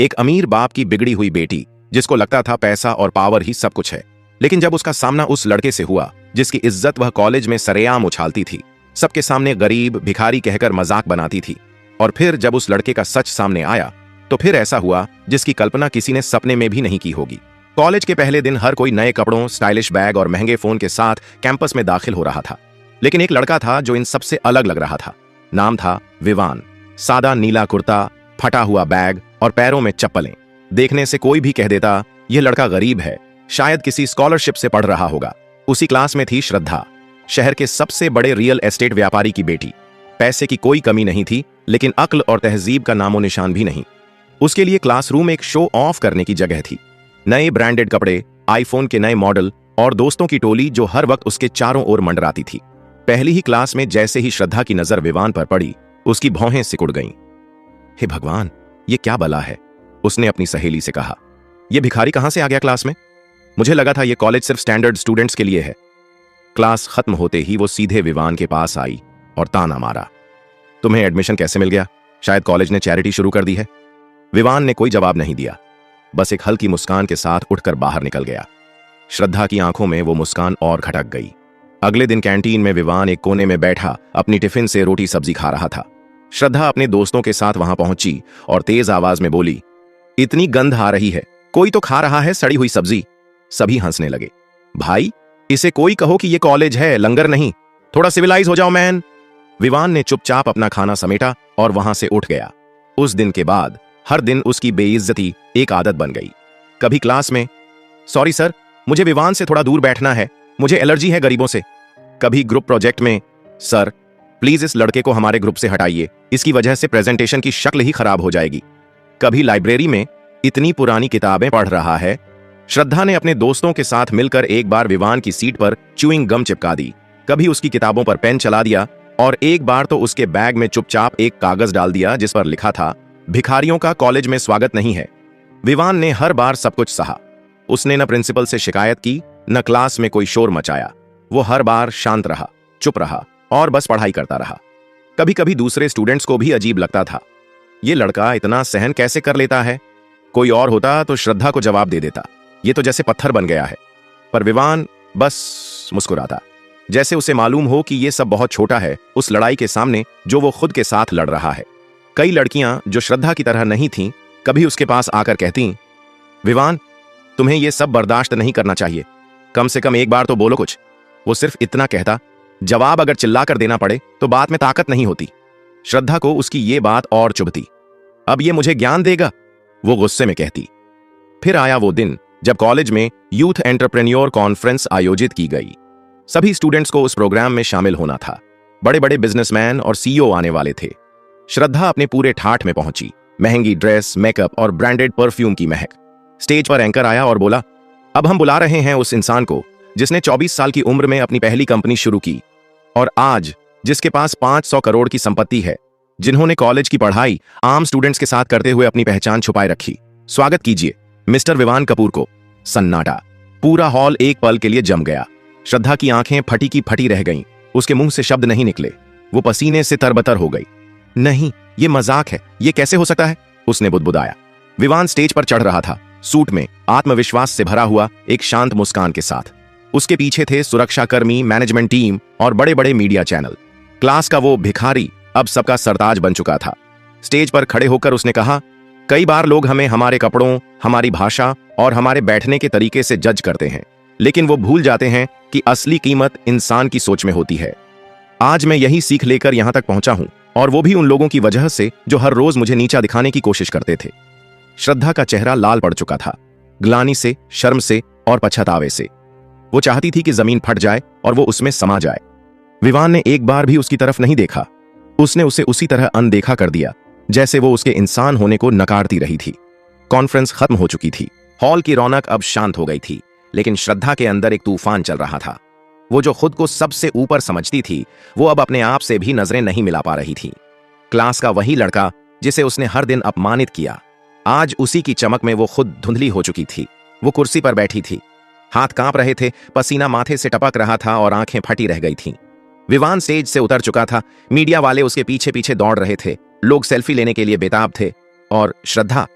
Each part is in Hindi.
एक अमीर बाप की बिगड़ी हुई बेटी जिसको लगता था पैसा और पावर ही सब कुछ है। लेकिन जब उसका सामना उस लड़के से हुआ जिसकी इज्जत वह कॉलेज में सरेआम उछालती थी, सबके सामने गरीब भिखारी कहकर मजाक बनाती थी, और फिर जब उस लड़के का सच सामने आया तो फिर ऐसा हुआ जिसकी कल्पना किसी ने सपने में भी नहीं की होगी। कॉलेज के पहले दिन हर कोई नए कपड़ों, स्टाइलिश बैग और महंगे फोन के साथ कैंपस में दाखिल हो रहा था। लेकिन एक लड़का था जो इन सबसे अलग लग रहा था। नाम था विवान। सादा नीला कुर्ता, फटा हुआ बैग और पैरों में चप्पलें। देखने से कोई भी कह देता यह लड़का गरीब है, शायद किसी स्कॉलरशिप से पढ़ रहा होगा। उसी क्लास में थी श्रद्धा, शहर के सबसे बड़े रियल एस्टेट व्यापारी की बेटी। पैसे की कोई कमी नहीं थी, लेकिन अक्ल और तहजीब का नामो निशान भी नहीं। उसके लिए क्लासरूम एक शो ऑफ करने की जगह थी। नए ब्रांडेड कपड़े, आईफोन के नए मॉडल और दोस्तों की टोली जो हर वक्त उसके चारों ओर मंडराती थी। पहली ही क्लास में जैसे ही श्रद्धा की नजर विवान पर पड़ी, उसकी भौहें सिकुड़ गईं। हे भगवान, ये क्या बला है, उसने अपनी सहेली से कहा। यह भिखारी कहां से आ गया क्लास में? मुझे लगा था यह कॉलेज सिर्फ स्टैंडर्ड स्टूडेंट्स के लिए है। क्लास खत्म होते ही वो सीधे विवान के पास आई और ताना मारा, तुम्हें एडमिशन कैसे मिल गया? शायद कॉलेज ने चैरिटी शुरू कर दी है। विवान ने कोई जवाब नहीं दिया, बस एक हल्की मुस्कान के साथ उठकर बाहर निकल गया। श्रद्धा की आंखों में वो मुस्कान और खटक गई। अगले दिन कैंटीन में विवान एक कोने में बैठा अपनी टिफिन से रोटी सब्जी खा रहा था। श्रद्धा अपने दोस्तों के साथ वहां पहुंची और तेज आवाज में बोली, इतनी गंध आ रही है, कोई तो खा रहा है सड़ी हुई सब्जी। सभी हंसने लगे। भाई, इसे कोई कहो कि यह कॉलेज है, लंगर नहीं। थोड़ा सिविलाइज हो जाओ मैन। विवान ने चुपचाप अपना खाना समेटा और वहां से उठ गया। उस दिन के बाद हर दिन उसकी बेइज्जती एक आदत बन गई। कभी क्लास में, सॉरी सर, मुझे विवान से थोड़ा दूर बैठना है, मुझे एलर्जी है गरीबों से। कभी ग्रुप प्रोजेक्ट में, सर प्लीज इस लड़के को हमारे ग्रुप से हटाइए, इसकी वजह से प्रेजेंटेशन की शक्ल ही खराब हो जाएगी। कभी लाइब्रेरी में, इतनी पुरानी किताबें पढ़ रहा है। श्रद्धा ने अपने दोस्तों के साथ मिलकर एक बार विवान की सीट पर च्यूइंग गम चिपका दी, कभी उसकी किताबों पर पेन चला दिया, और एक बार तो उसके बैग में चुपचाप एक कागज डाल दिया जिस पर लिखा था, भिखारियों का कॉलेज में स्वागत नहीं है। विवान ने हर बार सब कुछ सहा। उसने न प्रिंसिपल से शिकायत की, न क्लास में कोई शोर मचाया। वो हर बार शांत रहा, चुप रहा और बस पढ़ाई करता रहा। कभी कभी दूसरे स्टूडेंट्स को भी अजीब लगता था, ये लड़का इतना सहन कैसे कर लेता है। कोई और होता तो श्रद्धा को जवाब दे देता, ये तो जैसे पत्थर बन गया है। पर विवान बस मुस्कुराता, जैसे उसे मालूम हो कि ये सब बहुत छोटा है उस लड़ाई के सामने जो वो खुद के साथ लड़ रहा है। कई लड़कियां जो श्रद्धा की तरह नहीं थीं, कभी उसके पास आकर कहती, विवान तुम्हें ये सब बर्दाश्त नहीं करना चाहिए, कम से कम एक बार तो बोलो कुछ। वो सिर्फ इतना कहता, जवाब अगर चिल्लाकर देना पड़े तो बात में ताकत नहीं होती। श्रद्धा को उसकी ये बात और चुभती। अब ये मुझे ज्ञान देगा, वो गुस्से में कहती। फिर आया वो दिन जब कॉलेज में यूथ एंटरप्रेन्योर कॉन्फ्रेंस आयोजित की गई। सभी स्टूडेंट्स को उस प्रोग्राम में शामिल होना था। बड़े बड़े बिजनेसमैन और सीईओ आने वाले थे। श्रद्धा अपने पूरे ठाठ में पहुंची, महंगी ड्रेस, मेकअप और ब्रांडेड परफ्यूम की महक। स्टेज पर एंकर आया और बोला, अब हम बुला रहे हैं उस इंसान को जिसने 24 साल की उम्र में अपनी पहली कंपनी शुरू की और आज जिसके पास 500 करोड़ की संपत्ति है, जिन्होंने कॉलेज की पढ़ाई आम स्टूडेंट्स के साथ करते हुए अपनी पहचान छुपाए रखी। स्वागत कीजिए मिस्टर विवान कपूर को। सन्नाटा। पूरा हॉल एक पल के लिए जम गया। श्रद्धा की आंखें फटी की फटी रह गईं। उसके मुंह से शब्द नहीं निकले। वो पसीने से तरबतर हो गई। नहीं, ये मजाक है, ये कैसे हो सकता है, उसने बुदबुदाया। विवान स्टेज पर चढ़ रहा था, सूट में, आत्मविश्वास से भरा हुआ, एक शांत मुस्कान के साथ। उसके पीछे थे सुरक्षाकर्मी, मैनेजमेंट टीम और बड़े बड़े मीडिया चैनल। क्लास का वो भिखारी अब सबका सरताज बन चुका था। स्टेज पर खड़े होकर उसने कहा, कई बार लोग हमें हमारे कपड़ों, हमारी भाषा और हमारे बैठने के तरीके से जज करते हैं, लेकिन वो भूल जाते हैं कि असली कीमत इंसान की सोच में होती है। आज मैं यही सीख लेकर यहां तक पहुंचा हूं, और वो भी उन लोगों की वजह से जो हर रोज मुझे नीचा दिखाने की कोशिश करते थे। श्रद्धा का चेहरा लाल पड़ चुका था, ग्लानि से, शर्म से और पछतावे से। वो चाहती थी कि जमीन फट जाए और वो उसमें समा जाए। विवान ने एक बार भी उसकी तरफ नहीं देखा। उसने उसे उसी तरह अनदेखा कर दिया जैसे वो उसके इंसान होने को नकारती रही थी। कॉन्फ्रेंस खत्म हो चुकी थी। हॉल की रौनक अब शांत हो गई थी, लेकिन श्रद्धा के अंदर एक तूफान चल रहा था। वो जो खुद को सबसे ऊपर समझती थी, वो अब अपने आप से भी नजरें नहीं मिला पा रही थी। क्लास का वही लड़का जिसे उसने हर दिन अपमानित किया, आज उसी की चमक में वो खुद धुंधली हो चुकी थी। वो कुर्सी पर बैठी थी, हाथ कांप रहे थे, पसीना माथे से टपक रहा था और आंखें फटी रह गई थीं। विवान स्टेज से उतर चुका था, मीडिया वाले उसके पीछे पीछे दौड़ रहे थे, लोग सेल्फी लेने के लिए बेताब थे, और श्रद्धा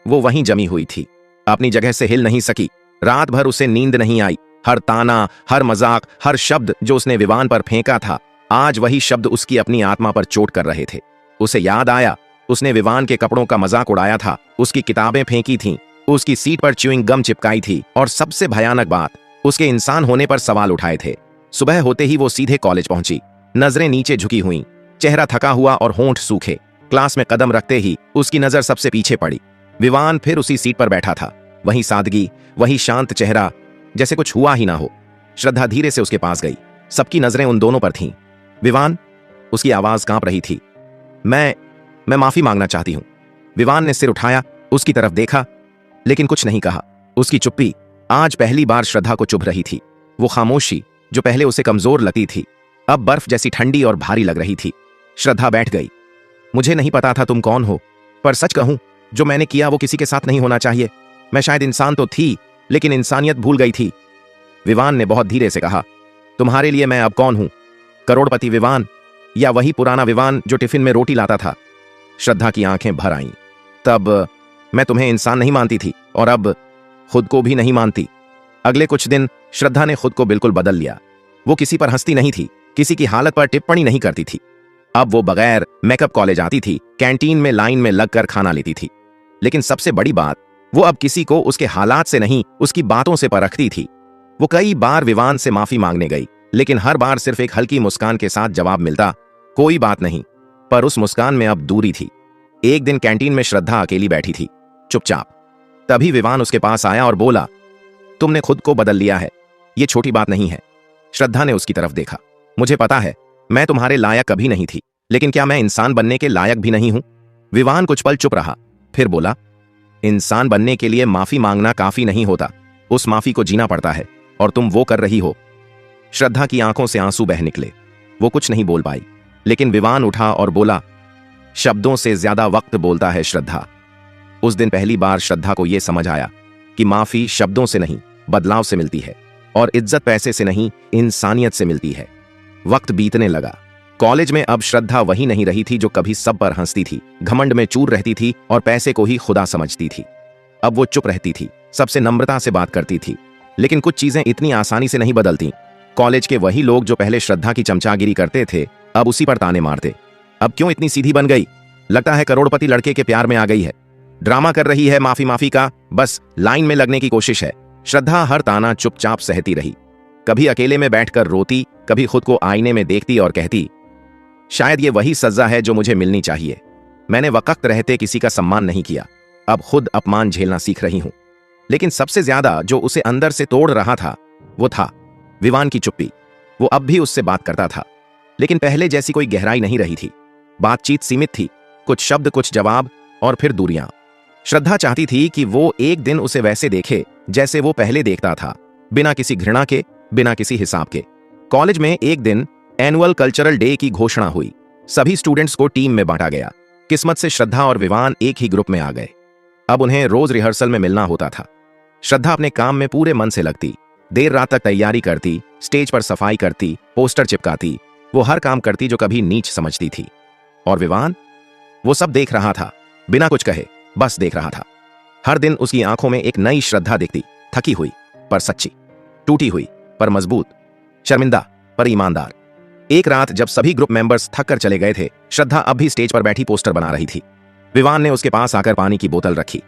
वो वहीं जमी हुई थी, अपनी जगह से हिल नहीं सकी। रात भर उसे नींद नहीं आई। हर ताना, हर मजाक, हर शब्द जो उसने विवान पर फेंका था, आज वही शब्द उसकी अपनी आत्मा पर चोट कर रहे थे। उसे याद आया, उसने विवान के कपड़ों का मजाक उड़ाया था, उसकी किताबें फेंकी थीं, उसकी सीट पर च्यूइंग गम चिपकाई थी, और सबसे भयानक बात, उसके इंसान होने पर सवाल उठाए थे। सुबह होते ही वो सीधे कॉलेज पहुंची, नजरें नीचे झुकी हुईं, चेहरा थका हुआ और होंठ सूखे। क्लास में कदम रखते ही उसकी नजर सबसे पीछे पड़ी। विवान फिर उसी सीट पर बैठा था, वही सादगी, वही शांत चेहरा, जैसे कुछ हुआ ही ना हो। श्रद्धा धीरे से उसके पास गई। सबकी नजरें उन दोनों पर थीं। विवान, उसकी आवाज कांप रही थी। मैं माफी मांगना चाहती हूं। विवान ने सिर उठाया, उसकी तरफ देखा, लेकिन कुछ नहीं कहा। उसकी चुप्पी आज पहली बार श्रद्धा को चुभ रही थी। वो खामोशी जो पहले उसे कमजोर लगती थी, अब बर्फ जैसी ठंडी और भारी लग रही थी। श्रद्धा बैठ गई। मुझे नहीं पता था तुम कौन हो, पर सच कहूं, जो मैंने किया वो किसी के साथ नहीं होना चाहिए। मैं शायद इंसान तो थी, लेकिन इंसानियत भूल गई थी। विवान ने बहुत धीरे से कहा, तुम्हारे लिए मैं अब कौन हूं? करोड़पति विवान, या वही पुराना विवान जो टिफिन में रोटी लाता था? श्रद्धा की आंखें भर आईं। तब मैं तुम्हें इंसान नहीं मानती थी, और अब खुद को भी नहीं मानती। अगले कुछ दिन श्रद्धा ने खुद को बिल्कुल बदल लिया। वो किसी पर हंसती नहीं थी, किसी की हालत पर टिप्पणी नहीं करती थी। अब वो बगैर मेकअप कॉलेज आती थी, कैंटीन में लाइन में लगकर खाना लेती थी। लेकिन सबसे बड़ी बात, वो अब किसी को उसके हालात से नहीं, उसकी बातों से परखती थी। वो कई बार विवान से माफी मांगने गई, लेकिन हर बार सिर्फ एक हल्की मुस्कान के साथ जवाब मिलता, कोई बात नहीं। पर उस मुस्कान में अब दूरी थी। एक दिन कैंटीन में श्रद्धा अकेली बैठी थी, चुपचाप। तभी विवान उसके पास आया और बोला, तुमने खुद को बदल लिया है, ये छोटी बात नहीं है। श्रद्धा ने उसकी तरफ देखा। मुझे पता है, मैं तुम्हारे लायक कभी नहीं थी, लेकिन क्या मैं इंसान बनने के लायक भी नहीं हूं? विवान कुछ पल चुप रहा, फिर बोला, इंसान बनने के लिए माफी मांगना काफी नहीं होता, उस माफी को जीना पड़ता है, और तुम वो कर रही हो। श्रद्धा की आंखों से आंसू बह निकले। वो कुछ नहीं बोल पाई, लेकिन विवान उठा और बोला, शब्दों से ज्यादा वक्त बोलता है श्रद्धा। उस दिन पहली बार श्रद्धा को यह समझ आया कि माफी शब्दों से नहीं, बदलाव से मिलती है, और इज्जत पैसे से नहीं, इंसानियत से मिलती है। वक्त बीतने लगा। कॉलेज में अब श्रद्धा वही नहीं रही थी जो कभी सब पर हंसती थी, घमंड में चूर रहती थी और पैसे को ही खुदा समझती थी। अब वो चुप रहती थी, सबसे नम्रता से बात करती थी। लेकिन कुछ चीजें इतनी आसानी से नहीं बदलती। कॉलेज के वही लोग जो पहले श्रद्धा की चमचागिरी करते थे, अब उसी पर ताने मारते। अब क्यों इतनी सीधी बन गई? लगता है करोड़पति लड़के के प्यार में आ गई है। ड्रामा कर रही है, माफी का, बस लाइन में लगने की कोशिश है। श्रद्धा हर ताना चुपचाप सहती रही। कभी अकेले में बैठकर रोती, कभी खुद को आईने में देखती और कहती, शायद ये वही सजा है जो मुझे मिलनी चाहिए। मैंने वक्त रहते किसी का सम्मान नहीं किया, अब खुद अपमान झेलना सीख रही हूं। लेकिन सबसे ज्यादा जो उसे अंदर से तोड़ रहा था, वो था विवान की चुप्पी। वो अब भी उससे बात करता था, लेकिन पहले जैसी कोई गहराई नहीं रही थी। बातचीत सीमित थी, कुछ शब्द, कुछ जवाब, और फिर दूरियां। श्रद्धा चाहती थी कि वो एक दिन उसे वैसे देखे जैसे वो पहले देखता था, बिना किसी घृणा के, बिना किसी हिसाब के। कॉलेज में एक दिन एनुअल कल्चरल डे की घोषणा हुई। सभी स्टूडेंट्स को टीम में बांटा गया। किस्मत से श्रद्धा और विवान एक ही ग्रुप में आ गए। अब उन्हें रोज रिहर्सल में मिलना होता था। श्रद्धा अपने काम में पूरे मन से लगती, देर रात तक तैयारी करती, स्टेज पर सफाई करती, पोस्टर चिपकाती। वो हर काम करती जो कभी नीच समझती थी। और विवान, वो सब देख रहा था, बिना कुछ कहे, बस देख रहा था। हर दिन उसकी आंखों में एक नई श्रद्धा दिखती, थकी हुई पर सच्ची, टूटी हुई पर मजबूत, शर्मिंदा पर ईमानदार। एक रात जब सभी ग्रुप मेंबर्स थक कर चले गए थे, श्रद्धा अब भी स्टेज पर बैठी पोस्टर बना रही थी। विवान ने उसके पास आकर पानी की बोतल रखी।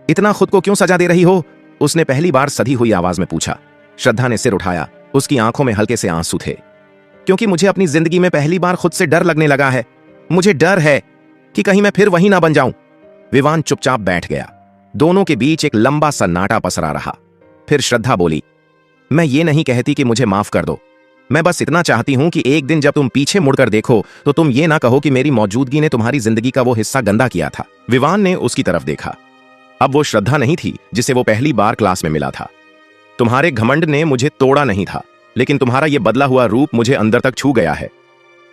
इतना खुद को क्यों सजा दे रही हो? उसने पहली बार सधी हुई आवाज में पूछा। श्रद्धा ने सिर उठाया, उसकी आंखों में हल्के से आंसू थे। क्योंकि मुझे अपनी जिंदगी में पहली बार खुद से डर लगने लगा है। मुझे डर है कि कहीं मैं फिर वही ना बन जाऊं। विवान चुपचाप बैठ गया। दोनों के बीच एक लंबा सन्नाटा पसरा रहा। फिर श्रद्धा बोली, मैं ये नहीं कहती कि मुझे माफ कर दो। मैं बस इतना चाहती हूं कि एक दिन जब तुम पीछे मुड़कर देखो तो तुम ये ना कहो कि मेरी मौजूदगी ने तुम्हारी जिंदगी का वो हिस्सा गंदा किया था। विवान ने उसकी तरफ देखा। अब वो श्रद्धा नहीं थी जिसे वो पहली बार क्लास में मिला था। तुम्हारे घमंड ने मुझे तोड़ा नहीं था, लेकिन तुम्हारा ये बदला हुआ रूप मुझे अंदर तक छू गया है।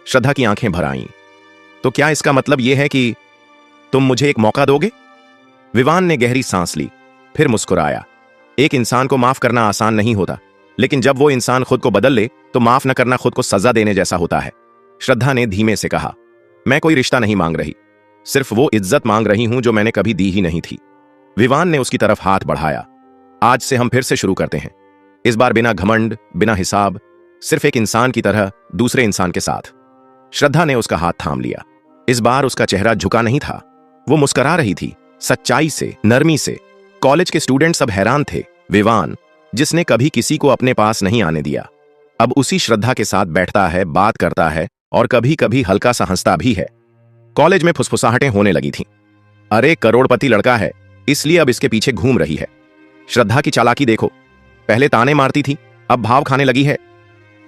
श्रद्धा की आंखें भर आईं। तो क्या इसका मतलब यह है कि तुम मुझे एक मौका दोगे? विवान ने गहरी सांस ली, फिर मुस्कुराया। एक इंसान को माफ करना आसान नहीं होता, लेकिन जब वो इंसान खुद को बदल ले तो माफ न करना खुद को सजा देने जैसा होता है। श्रद्धा ने धीमे से कहा, मैं कोई रिश्ता नहीं मांग रही, सिर्फ वो इज्जत मांग रही हूं जो मैंने कभी दी ही नहीं थी। विवान ने उसकी तरफ हाथ बढ़ाया। आज से हम फिर से शुरू करते हैं, इस बार बिना घमंड, बिना हिसाब, सिर्फ एक इंसान की तरह दूसरे इंसान के साथ। श्रद्धा ने उसका हाथ थाम लिया। इस बार उसका चेहरा झुका नहीं था, वो मुस्कुरा रही थी, सच्चाई से, नरमी से। कॉलेज के स्टूडेंट सब हैरान थे। विवान, जिसने कभी किसी को अपने पास नहीं आने दिया, अब उसी श्रद्धा के साथ बैठता है, बात करता है और कभी कभी हल्का सा हंसता भी है। कॉलेज में फुसफुसाहटें होने लगी थीं। अरे करोड़पति लड़का है, इसलिए अब इसके पीछे घूम रही है। श्रद्धा की चालाकी देखो, पहले ताने मारती थी, अब भाव खाने लगी है।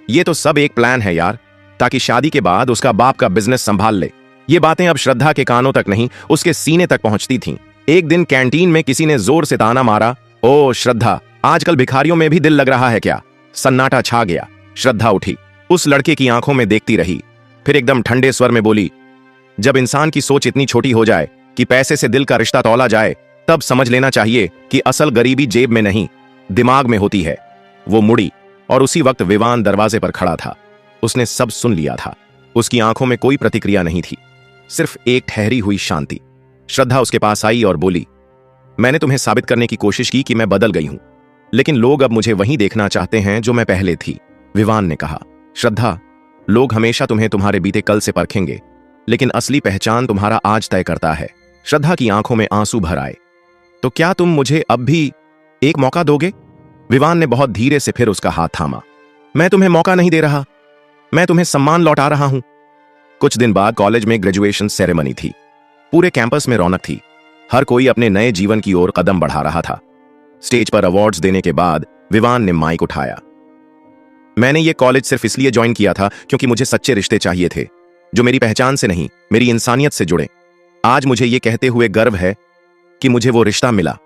ये तो सब एक प्लान है यार, ताकि शादी के बाद उसका बाप का बिजनेस संभाल ले। ये बातें अब श्रद्धा के कानों तक नहीं, उसके सीने तक पहुंचती थीं। एक दिन कैंटीन में किसी ने जोर से ताना मारा, ओ श्रद्धा, आजकल भिखारियों में भी दिल लग रहा है क्या? सन्नाटा छा गया। श्रद्धा उठी, उस लड़के की आंखों में देखती रही, फिर एकदम ठंडे स्वर में बोली, जब इंसान की सोच इतनी छोटी हो जाए कि पैसे से दिल का रिश्ता तौला जाए, तब समझ लेना चाहिए कि असल गरीबी जेब में नहीं, दिमाग में होती है। वो मुड़ी और उसी वक्त विवान दरवाजे पर खड़ा था। उसने सब सुन लिया था। उसकी आंखों में कोई प्रतिक्रिया नहीं थी, सिर्फ एक ठहरी हुई शांति। श्रद्धा उसके पास आई और बोली, मैंने तुम्हें साबित करने की कोशिश की कि मैं बदल गई हूं, लेकिन लोग अब मुझे वही देखना चाहते हैं जो मैं पहले थी। विवान ने कहा, श्रद्धा, लोग हमेशा तुम्हें तुम्हारे बीते कल से परखेंगे, लेकिन असली पहचान तुम्हारा आज तय करता है। श्रद्धा की आंखों में आंसू भर आए। तो क्या तुम मुझे अब भी एक मौका दोगे? विवान ने बहुत धीरे से फिर उसका हाथ थामा। मैं तुम्हें मौका नहीं दे रहा, मैं तुम्हें सम्मान लौटा रहा हूं। कुछ दिन बाद कॉलेज में ग्रेजुएशन सेरेमनी थी। पूरे कैंपस में रौनक थी। हर कोई अपने नए जीवन की ओर कदम बढ़ा रहा था। स्टेज पर अवार्ड्स देने के बाद विवान ने माइक उठाया। मैंने ये कॉलेज सिर्फ इसलिए ज्वाइन किया था क्योंकि मुझे सच्चे रिश्ते चाहिए थे, जो मेरी पहचान से नहीं, मेरी इंसानियत से जुड़े। आज मुझे ये कहते हुए गर्व है कि मुझे वो रिश्ता मिला।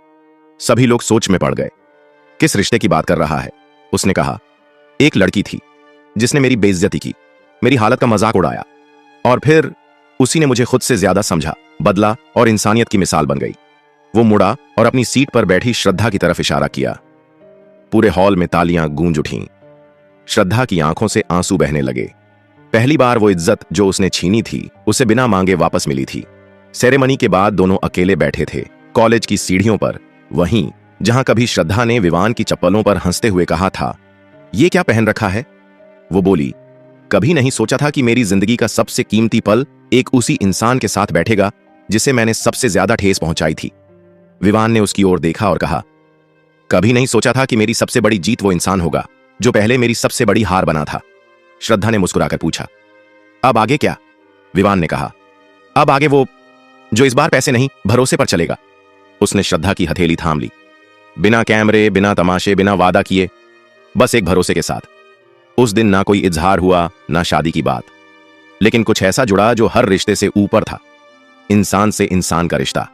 सभी लोग सोच में पड़ गए। किस रिश्ते की बात कर रहा है? उसने कहा। एक लड़की थी जिसने मेरी बेइज्जती की, मेरी हालत का मजाक उड़ाया, और फिर उसी ने मुझे खुद से ज्यादा समझा, बदला और इंसानियत की मिसाल बन गई। वो मुड़ा और अपनी सीट पर बैठी श्रद्धा की तरफ इशारा किया। पूरे हॉल में तालियां गूंज उठीं। श्रद्धा की आंखों से आंसू बहने लगे। पहली बार वो इज्जत जो उसने छीनी थी, उसे बिना मांगे वापस मिली थी। सेरेमनी के बाद दोनों अकेले बैठे थे, कॉलेज की सीढ़ियों पर, वहीं जहां कभी श्रद्धा ने विवान की चप्पलों पर हंसते हुए कहा था, ये क्या पहन रखा है? वो बोली, कभी नहीं सोचा था कि मेरी जिंदगी का सबसे कीमती पल एक उसी इंसान के साथ बैठेगा जिसे मैंने सबसे ज्यादा ठेस पहुंचाई थी। विवान ने उसकी ओर देखा और कहा, कभी नहीं सोचा था कि मेरी सबसे बड़ी जीत वो इंसान होगा जो पहले मेरी सबसे बड़ी हार बना था। श्रद्धा ने मुस्कुराकर पूछा, अब आगे क्या? विवान ने कहा, अब आगे वो जो इस बार पैसे नहीं, भरोसे पर चलेगा। उसने श्रद्धा की हथेली थाम ली। बिना कैमरे, बिना तमाशे, बिना वादा किए, बस एक भरोसे के साथ। उस दिन ना कोई इजहार हुआ, ना शादी की बात, लेकिन कुछ ऐसा जुड़ा जो हर रिश्ते से ऊपर था, इंसान से इंसान का रिश्ता।